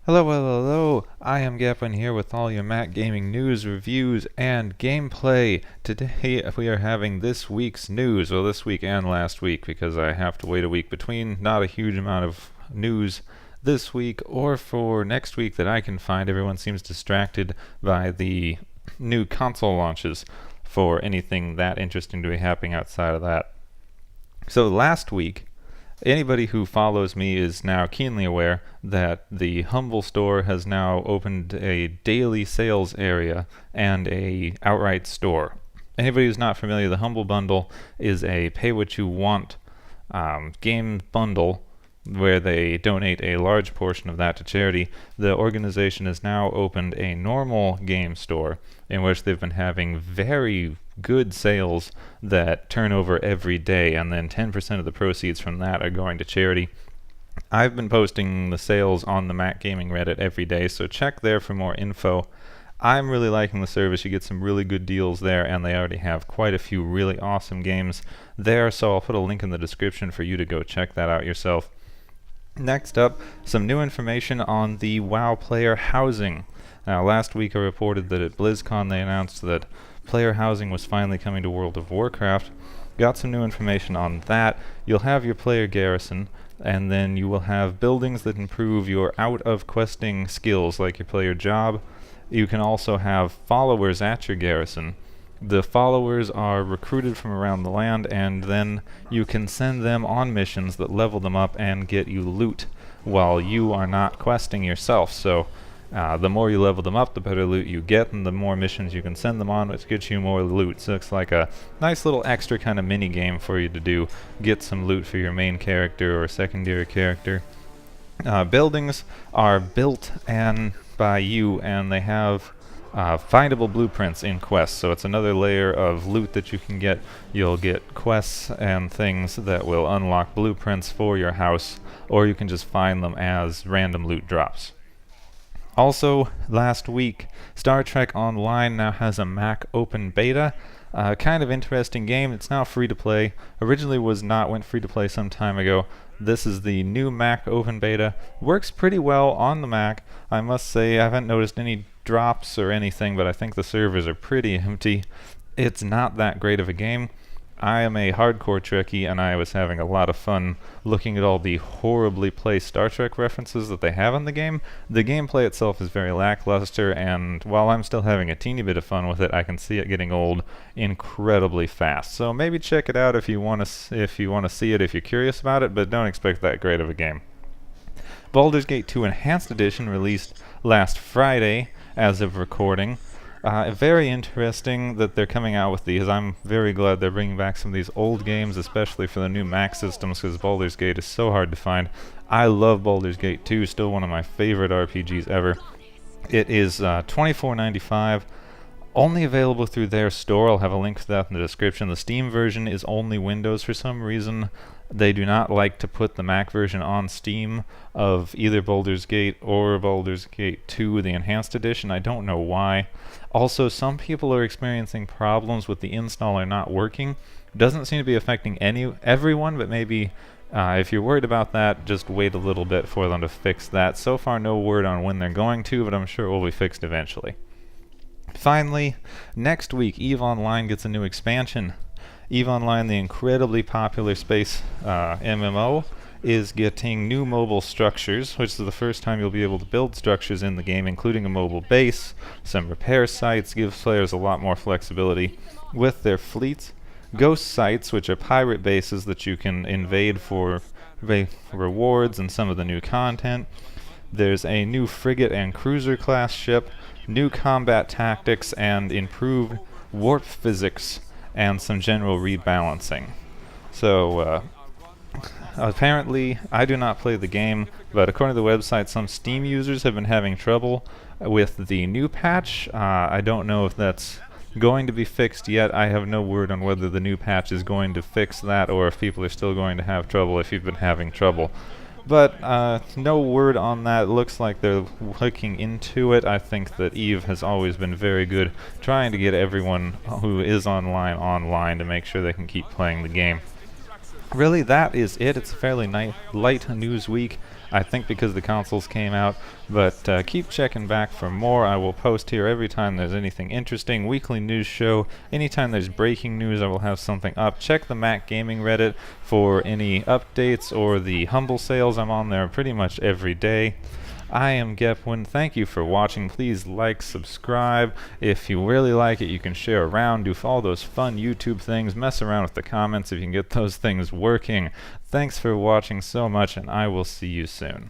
Hello, hello, hello. I am Gapwin here with all your Mac Gaming news, reviews, and gameplay. Today we are having this week's news, well this week and last week because I have to wait a week between. Not a huge amount of news this week or for next week that I can find. Everyone seems distracted by the new console launches for anything that interesting to be happening outside of that. So last week, anybody who follows me is now keenly aware that the Humble Store has now opened a daily sales area and a outright store. Anybody who's not familiar, the Humble Bundle is a pay-what-you-want game bundle where they donate a large portion of that to charity. The organization has now opened a normal game store in which they've been having very good sales that turn over every day, and then 10% of the proceeds from that are going to charity. I've been posting the sales on the Mac Gaming Reddit every day, so check there for more info. I'm really liking the service. You get some really good deals there, and they already have quite a few really awesome games there, so I'll put a link in the description for you to go check that out yourself. Next up, some new information on the WoW player housing. Now, last week I reported that at BlizzCon they announced that player housing was finally coming to World of Warcraft. Got some new information on that. You'll have your player garrison, and then you will have buildings that improve your out-of-questing skills, like your player job. You can also have followers at your garrison. The followers are recruited from around the land, and then you can send them on missions that level them up and get you loot while you are not questing yourself. So the more you level them up, the better loot you get, and the more missions you can send them on, which gets you more loot. So it's like a nice little extra kind of mini game for you to do. Get some loot for your main character or secondary character. Buildings are built by you, and they have findable blueprints in quests, so it's another layer of loot that you can get. You'll get quests and things that will unlock blueprints for your house, or you can just find them as random loot drops. Also, last week, Star Trek Online now has a Mac open beta. Kind of interesting game. It's now free to play. Originally was not, went free to play some time ago. This is the new Mac open beta. Works pretty well on the Mac. I must say I haven't noticed any drops or anything, but I think the servers are pretty empty. It's not that great of a game. I am a hardcore Trekkie, and I was having a lot of fun looking at all the horribly placed Star Trek references that they have in the game. The gameplay itself is very lackluster, and while I'm still having a teeny bit of fun with it, I can see it getting old incredibly fast. So maybe check it out if you want to see it, if you're curious about it, but don't expect that great of a game. Baldurs Gate 2 Enhanced Edition released last Friday as of recording. Very interesting that they're coming out with these. I'm very glad they're bringing back some of these old games, especially for the new Mac systems, because Baldur's Gate is so hard to find. I love Baldur's Gate 2, still one of my favorite RPGs ever. It is $24.95, only available through their store. I'll have a link to that in the description. The Steam version is only Windows for some reason. They do not like to put the Mac version on Steam of either Baldur's Gate or Baldur's Gate 2, the Enhanced Edition. I don't know why. Also, some people are experiencing problems with the installer not working. Doesn't seem to be affecting everyone, but maybe if you're worried about that, just wait a little bit for them to fix that. So far, no word on when they're going to, but I'm sure it will be fixed eventually. Finally, next week, EVE Online gets a new expansion. EVE Online, the incredibly popular space MMO, is getting new mobile structures, which is the first time you'll be able to build structures in the game, including a mobile base, some repair sites, gives players a lot more flexibility with their fleets. Ghost sites, which are pirate bases that you can invade for rewards and some of the new content. There's a new frigate and cruiser class ship, new combat tactics, and improved warp physics, and some general rebalancing. So, apparently, I do not play the game, but according to the website, some Steam users have been having trouble with the new patch. I don't know if that's going to be fixed yet. I have no word on whether the new patch is going to fix that, or if people are still going to have trouble if you've been having trouble. But no word on that. It looks like they're looking into it. I think that EVE has always been very good trying to get everyone who is online to make sure they can keep playing the game. Really, that is it. It's a fairly light news week. I think because the consoles came out, but keep checking back for more. I will post here every time there's anything interesting. Weekly news show. Anytime there's breaking news, I will have something up. Check the Mac Gaming Reddit for any updates or the Humble sales. I'm on there pretty much every day. I am Gepwin. Thank you for watching. Please like, subscribe. If you really like it, you can share around, do all those fun YouTube things, mess around with the comments if you can get those things working. Thanks for watching so much, and I will see you soon.